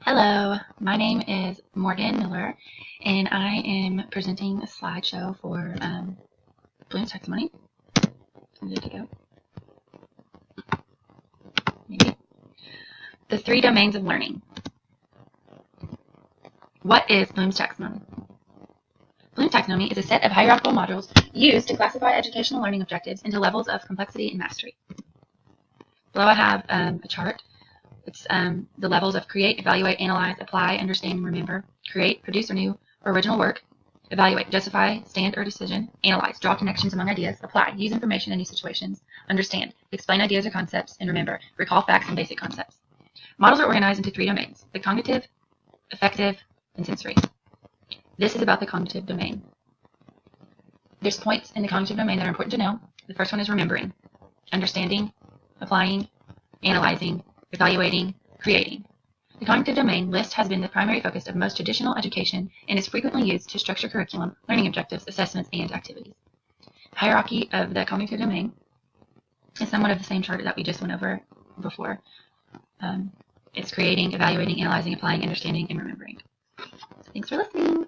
Hello, my name is Morgan Miller, and I am presenting a slideshow for Bblooms Taxonomy. Good to go. Maybe. The 3 domains of learning. What is Bblooms Taxonomy? Bblooms Taxonomy is a set of hierarchical modules used to classify educational learning objectives into levels of complexity and mastery. Below I have a chart. It's the levels of create, evaluate, analyze, apply, understand, and remember. Create, produce or new or original work. Evaluate, justify, stand or decision. Analyze, draw connections among ideas. Apply, use information in new situations. Understand, explain ideas or concepts. And remember, recall facts and basic concepts. Models are organized into 3 domains: the cognitive, affective, and sensory. This is about the cognitive domain. There's points in the cognitive domain that are important to know. The first one is remembering, understanding, applying, analyzing, evaluating, creating. The cognitive domain list has been the primary focus of most traditional education and is frequently used to structure curriculum, learning objectives, assessments, and activities. Hierarchy of the cognitive domain is somewhat of the same chart that we just went over before. It's creating, evaluating, analyzing, applying, understanding, and remembering. Thanks for listening.